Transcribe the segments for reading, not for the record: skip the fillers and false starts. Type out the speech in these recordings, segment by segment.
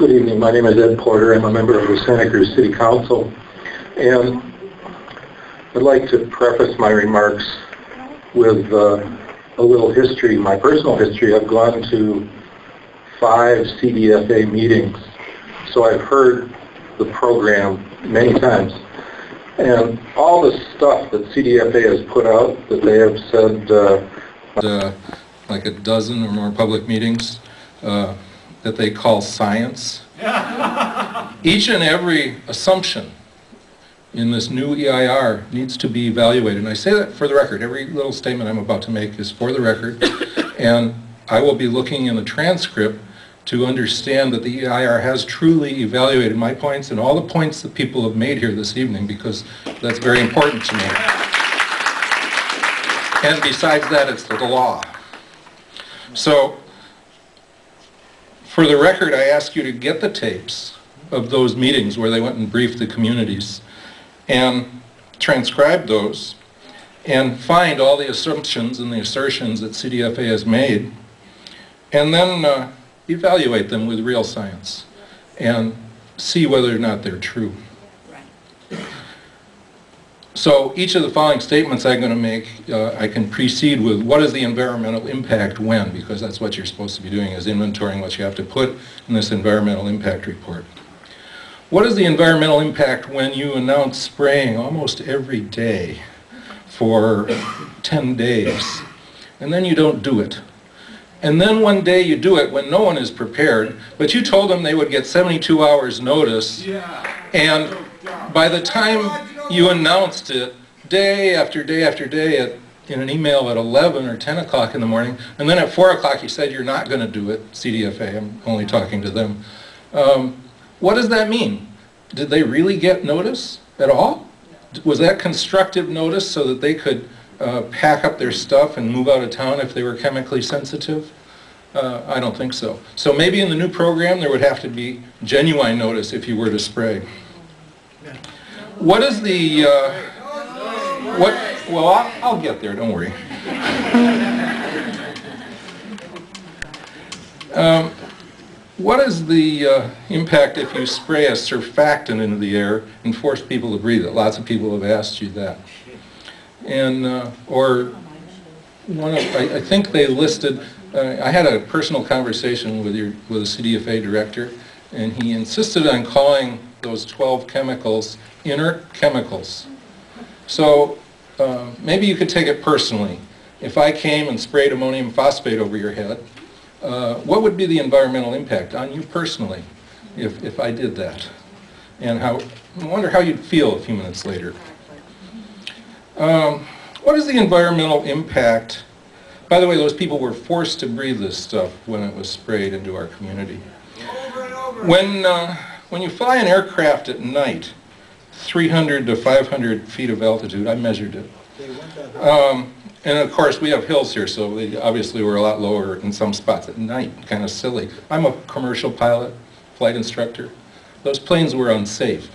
Good evening. My name is Ed Porter. I'm a member of the Santa Cruz City Council. And I'd like to preface my remarks with a little history, my personal history. I've gone to 5 CDFA meetings, so I've heard the program many times. And all the stuff that CDFA has put out, that they have said... like a dozen or more public meetings that they call science. Each and every assumption in this new EIR needs to be evaluated. And I say that for the record. Every little statement I'm about to make is for the record. And I will be looking in the transcript to understand that the EIR has truly evaluated my points and all the points that people have made here this evening, because that's very important to me. And besides that, it's the law. So, for the record, I ask you to get the tapes of those meetings where they went and briefed the communities and transcribe those and find all the assumptions and the assertions that CDFA has made, and then evaluate them with real science and see whether or not they're true. So each of the following statements I'm going to make, I can precede with what is the environmental impact when, because that's what you're supposed to be doing, is inventorying what you have to put in this environmental impact report. What is the environmental impact when you announce spraying almost every day for 10 days, and then you don't do it? And then one day you do it when no one is prepared, but you told them they would get 72 hours notice, and by the time you announced it day after day after day in an email at 11 or 10 o'clock in the morning, and then at 4 o'clock you said you're not going to do it, CDFA, I'm only talking to them. What does that mean? Did they really get notice at all? Was that constructive notice so that they could pack up their stuff and move out of town if they were chemically sensitive? I don't think so. So maybe in the new program there would have to be genuine notice if you were to spray. What is the, well, I'll get there, don't worry. What is the impact if you spray a surfactant into the air and force people to breathe it? Lots of people have asked you that. And, or one of, I think they listed, I had a personal conversation with a CDFA director, and he insisted on calling those 12 chemicals inert chemicals. So maybe you could take it personally. If I came and sprayed ammonium phosphate over your head, what would be the environmental impact on you personally if I did that? And I wonder how you'd feel a few minutes later. What is the environmental impact? By the way, those people were forced to breathe this stuff when it was sprayed into our community. When you fly an aircraft at night, 300 to 500 feet of altitude, I measured it. And of course we have hills here, so they obviously were a lot lower in some spots at night, kind of silly. I'm a commercial pilot, flight instructor. Those planes were unsafe.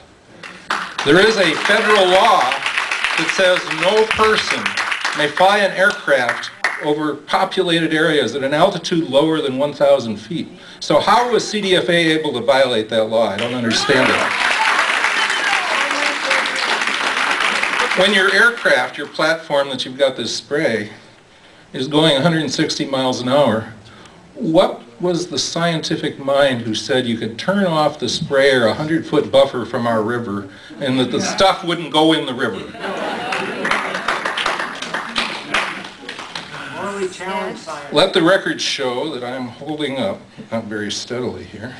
There is a federal law that says no person may fly an aircraft over populated areas at an altitude lower than 1,000 feet. So how was CDFA able to violate that law? I don't understand it. When your aircraft, your platform that you've got this spray, is going 160 miles an hour, what was the scientific mind who said you could turn off the sprayer 100-foot buffer from our river and that the stuff wouldn't go in the river? Let the record show that I'm holding up, not very steadily here,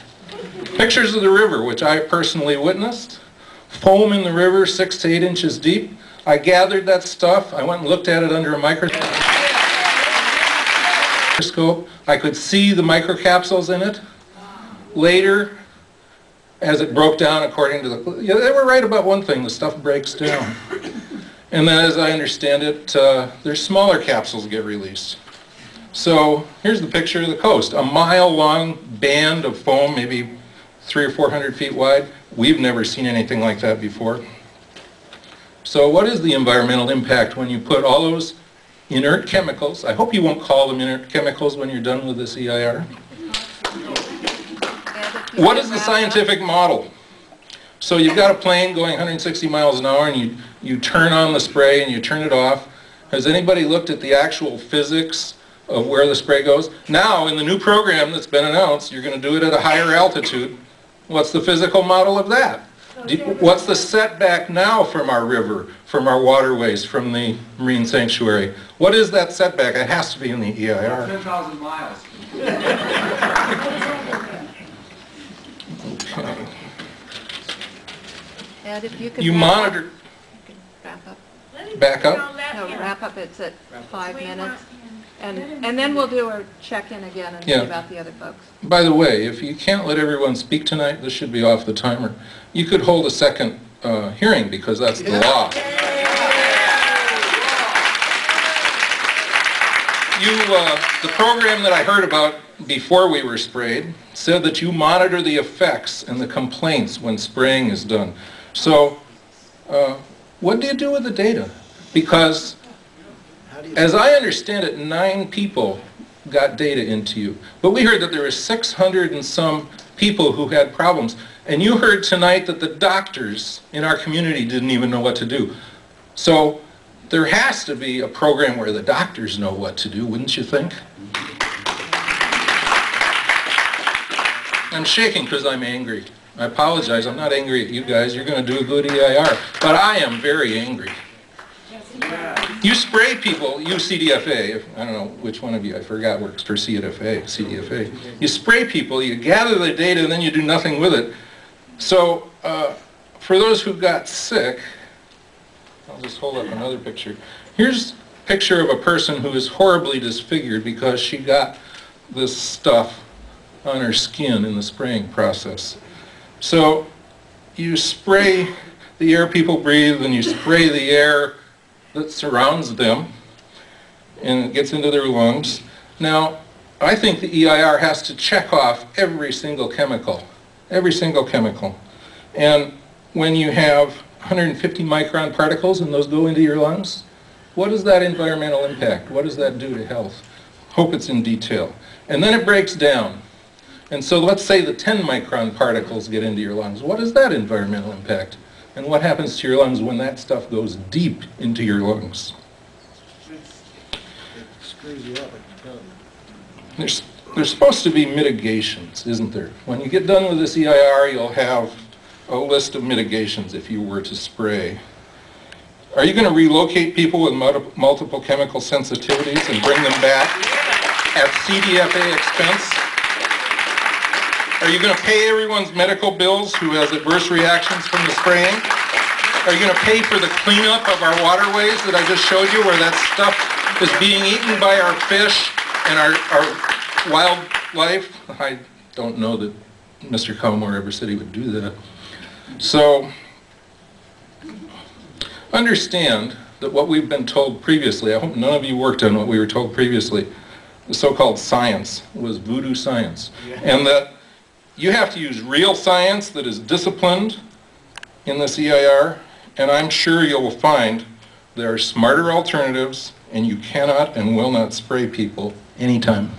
pictures of the river, which I personally witnessed. Foam in the river, 6 to 8 inches deep. I gathered that stuff. I went and looked at it under a microscope. I could see the microcapsules in it. Later, as it broke down according to the... Yeah, they were right about one thing, the stuff breaks down. And then, as I understand it, there's smaller capsules that get released. So here's the picture of the coast. A mile-long band of foam, maybe 300 or 400 feet wide. We've never seen anything like that before. So what is the environmental impact when you put all those inert chemicals? I hope you won't call them inert chemicals when you're done with this EIR. What is the scientific model? So you've got a plane going 160 miles an hour and you turn on the spray and you turn it off. Has anybody looked at the actual physics of where the spray goes? Now, in the new program that's been announced, you're going to do it at a higher altitude. What's the physical model of that? What's the setback now from our river, from our waterways, from the marine sanctuary? What is that setback? It has to be in the EIR. 10,000 miles. Okay. Ed, if you could You wrap monitor... up. You can wrap up. Back up? No, wrap up. It's at 5 minutes. And then we'll do a check-in again and see Yeah. about the other folks. By the way, if you can't let everyone speak tonight, this should be off the timer. You could hold a second hearing because that's the law. The program that I heard about before we were sprayed said that you monitor the effects and the complaints when spraying is done. So what do you do with the data? Because as I understand it, 9 people got data into you. But we heard that there were 600 and some people who had problems. And you heard tonight that the doctors in our community didn't even know what to do. So there has to be a program where the doctors know what to do, wouldn't you think? I'm shaking because I'm angry. I apologize. I'm not angry at you guys. You're going to do a good EIR. But I am very angry. You spray people, you CDFA, I don't know which one of you, I forgot, works for CDFA. You spray people, you gather the data, and then you do nothing with it. So for those who got sick, I'll just hold up another picture. Here's a picture of a person who is horribly disfigured because she got this stuff on her skin in the spraying process. So you spray the air people breathe, and you spray the air that surrounds them, and it gets into their lungs. Now, I think the EIR has to check off every single chemical. And when you have 150 micron particles and those go into your lungs, what is that environmental impact? What does that do to health? Hope it's in detail. And then it breaks down. And so let's say the 10 micron particles get into your lungs. What is that environmental impact? And what happens to your lungs when that stuff goes deep into your lungs? It screws you up. There's supposed to be mitigations, isn't there? When you get done with this EIR, you'll have a list of mitigations if you were to spray. Are you going to relocate people with multiple chemical sensitivities and bring them back at CDFA expense? Are you going to pay everyone's medical bills who has adverse reactions from the spraying? Are you going to pay for the cleanup of our waterways that I just showed you, where that stuff is being eaten by our fish and our wildlife? I don't know that Mr. Culmore ever said he would do that. So understand that what we've been told previously, I hope none of you worked on what we were told previously, the so-called science was voodoo science, and that you have to use real science that is disciplined in this EIR, and I'm sure you'll find there are smarter alternatives, and you cannot and will not spray people anytime.